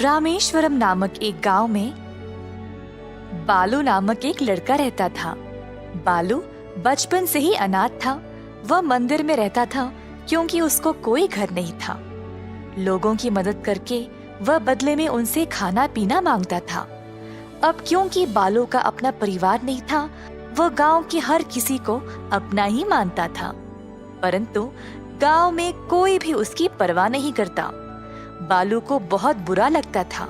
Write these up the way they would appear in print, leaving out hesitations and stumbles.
रामेश्वरम नामक एक गांव में बालू नामक एक लड़का रहता था। बालू बचपन से ही अनाथ था। वह मंदिर में रहता था क्योंकि उसको कोई घर नहीं था। लोगों की मदद करके वह बदले में उनसे खाना पीना मांगता था। अब क्योंकि बालू का अपना परिवार नहीं था, वह गांव के हर किसी को अपना ही मानता था। परंतु गांव में कोई भी उसकी परवाह नहीं करता। बालू को बहुत बुरा लगता था।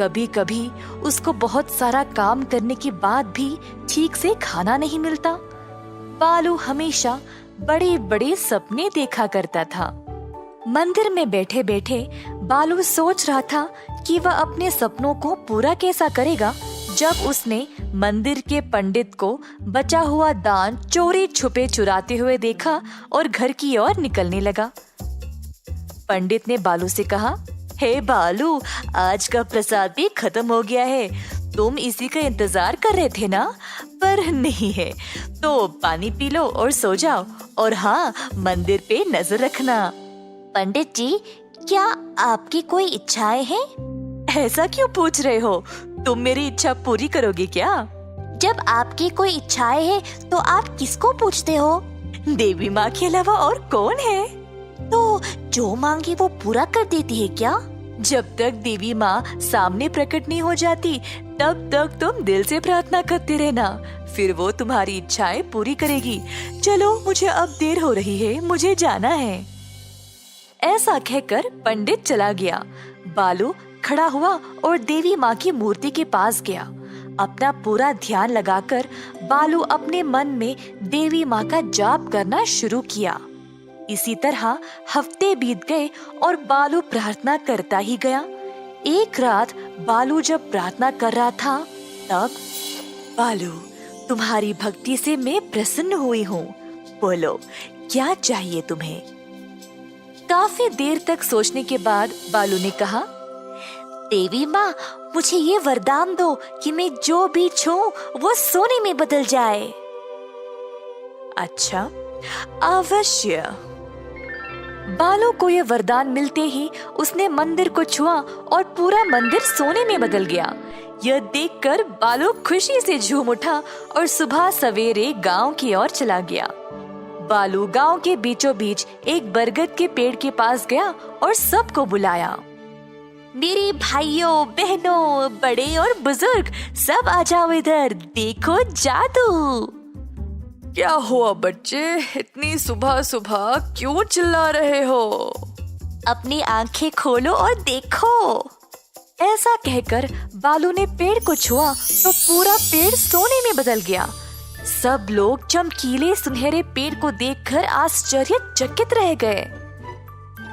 कभी कभी उसको बहुत सारा काम करने के बाद भी ठीक से खाना नहीं मिलता। बालू हमेशा बड़े बड़े सपने देखा करता था। मंदिर में बैठे बैठे बालू सोच रहा था कि वह अपने सपनों को पूरा कैसा करेगा, जब उसने मंदिर के पंडित को बचा हुआ दान चोरी छुपे चुराते हुए देखा और घर की ओर निकलने लगा। पंडित ने बालू से कहा, हे बालू, आज का प्रसाद भी खत्म हो गया है। तुम इसी का इंतजार कर रहे थे ना? पर नहीं है तो पानी पी लो और सो जाओ, और हाँ, मंदिर पे नजर रखना। पंडित जी, क्या आपकी कोई इच्छाएं हैं? ऐसा क्यों पूछ रहे हो? तुम मेरी इच्छा पूरी करोगे क्या? जब आपकी कोई इच्छाएं हैं तो आप किसको पूछते हो? देवी माँ के अलावा और कौन है? तो जो मांगे वो पूरा कर देती है क्या? जब तक देवी माँ सामने प्रकट नहीं हो जाती, तब तक तुम दिल से प्रार्थना करते रहना, फिर वो तुम्हारी इच्छाएं पूरी करेगी। चलो, मुझे अब देर हो रही है, मुझे जाना है। ऐसा कहकर पंडित चला गया। बालू खड़ा हुआ और देवी माँ की मूर्ति के पास गया। अपना पूरा ध्यान लगाकर बालू अपने मन में देवी माँ का जाप करना शुरू किया। इसी तरह हफ्ते बीत गए और बालू प्रार्थना करता ही गया। एक रात बालू जब प्रार्थना कर रहा था, तब बालू, तुम्हारी भक्ति से मैं प्रसन्न हुई हूँ। बोलो, क्या चाहिए तुम्हें? काफी देर तक सोचने के बाद बालू ने कहा, देवी माँ, मुझे ये वरदान दो कि मैं जो भी छूऊं वो सोने में बदल जाए। अच्छा, अवश्य। बालू को यह वरदान मिलते ही उसने मंदिर को छुआ और पूरा मंदिर सोने में बदल गया। यह देखकर बालू खुशी से झूम उठा और सुबह सवेरे गांव की ओर चला गया। बालू गांव के बीचों बीच एक बरगद के पेड़ के पास गया और सबको बुलाया। मेरे भाइयों बहनों, बड़े और बुजुर्ग, सब आ जाओ इधर, देखो जादू। क्या हुआ बच्चे, इतनी सुबह सुबह क्यों चिल्ला रहे हो? अपनी आंखें खोलो और देखो। ऐसा कहकर बालू ने पेड़ को छुआ तो पूरा पेड़ सोने में बदल गया। सब लोग चमकीले सुनहरे पेड़ को देखकर आश्चर्यचकित रह गए।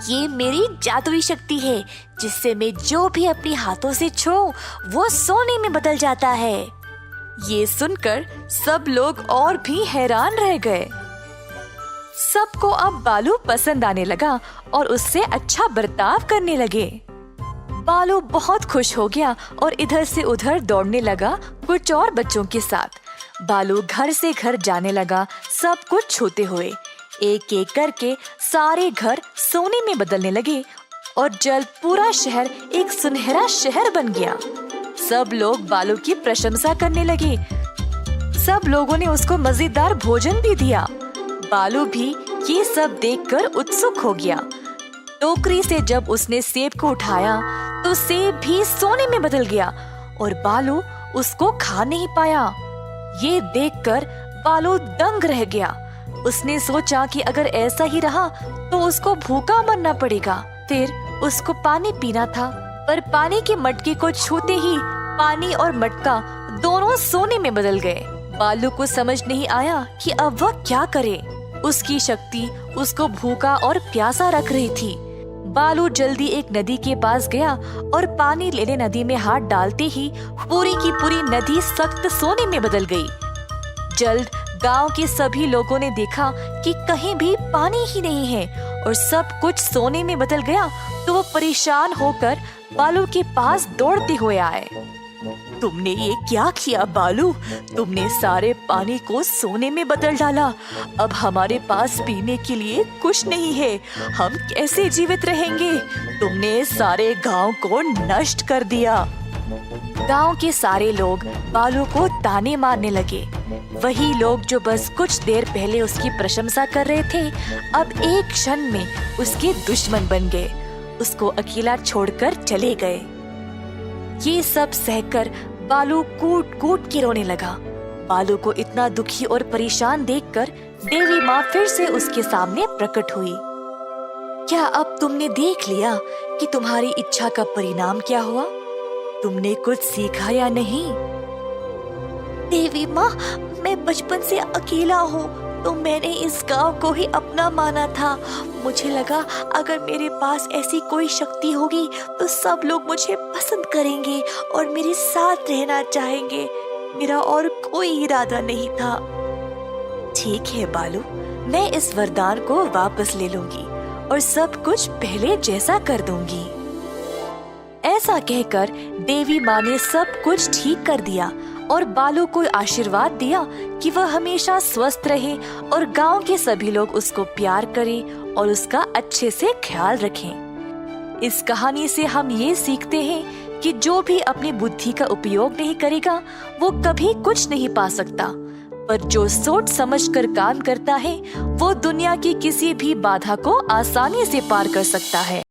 ये मेरी जादुई शक्ति है, जिससे मैं जो भी अपने हाथों से छूऊं वो सोने में बदल जाता है। ये सुनकर सब लोग और भी हैरान रह गए। सबको अब बालू पसंद आने लगा और उससे अच्छा बर्ताव करने लगे। बालू बहुत खुश हो गया और इधर से उधर दौड़ने लगा कुछ और बच्चों के साथ। बालू घर से घर जाने लगा, सब कुछ छूते हुए। एक एक करके सारे घर सोने में बदलने लगे और जल्द पूरा शहर एक सुनहरा शहर बन गया। सब लोग बालू की प्रशंसा करने लगे। सब लोगों ने उसको मजेदार भोजन भी दिया। बालू भी ये सब देखकर उत्सुक हो गया। टोकरी से जब उसने सेब को उठाया तो सेब भी सोने में बदल गया और बालू उसको खा नहीं पाया। ये देखकर बालू दंग रह गया। उसने सोचा कि अगर ऐसा ही रहा तो उसको भूखा मरना पड़ेगा। फिर उसको पानी पीना था, पर पानी के मटके को छूते ही पानी और मटका दोनों सोने में बदल गए। बालू को समझ नहीं आया कि अब वह क्या करे। उसकी शक्ति उसको भूखा और प्यासा रख रही थी। बालू जल्दी एक नदी के पास गया और पानी लेने नदी में हाथ डालते ही पूरी की पूरी नदी सख्त सोने में बदल गई। जल्द गांव के सभी लोगों ने देखा कि कहीं भी पानी ही नहीं है और सब कुछ सोने में बदल गया, तो वो परेशान होकर बालू के पास दौड़ते हुए आए। तुमने ये क्या किया बालू? तुमने सारे पानी को सोने में बदल डाला। अब हमारे पास पीने के लिए कुछ नहीं है। हम कैसे जीवित रहेंगे? तुमने सारे गांव को नष्ट कर दिया। गांव के सारे लोग बालू को ताने मारने लगे। वही लोग जो बस कुछ देर पहले उसकी प्रशंसा कर रहे थे, अब एक क्षण में उसके दुश्मन बन गए। उसको अकेला छोड़कर चले गए। ये सब सहकर बालू कूट कूट के रोने लगा। बालू को इतना दुखी और परेशान देखकर देवी माँ फिर से उसके सामने प्रकट हुई। क्या अब तुमने देख लिया कि तुम्हारी इच्छा का परिणाम क्या हुआ? तुमने कुछ सीखा या नहीं? देवी माँ, मैं बचपन से अकेला हूँ, तो मैंने इस गांव को ही अपना माना था। मुझे लगा अगर मेरे पास ऐसी कोई शक्ति होगी तो सब लोग मुझे पसंद करेंगे और मेरे साथ रहना चाहेंगे। मेरा और कोई इरादा नहीं था। ठीक है बालू, मैं इस वरदान को वापस ले लूंगी और सब कुछ पहले जैसा कर दूंगी। ऐसा कहकर देवी माँ ने सब कुछ ठीक कर दिया और बालू को आशीर्वाद दिया कि वह हमेशा स्वस्थ रहे और गांव के सभी लोग उसको प्यार करें और उसका अच्छे से ख्याल रखें। इस कहानी से हम ये सीखते हैं कि जो भी अपनी बुद्धि का उपयोग नहीं करेगा वो कभी कुछ नहीं पा सकता, पर जो सोच समझकर काम करता है वो दुनिया की किसी भी बाधा को आसानी से पार कर सकता है।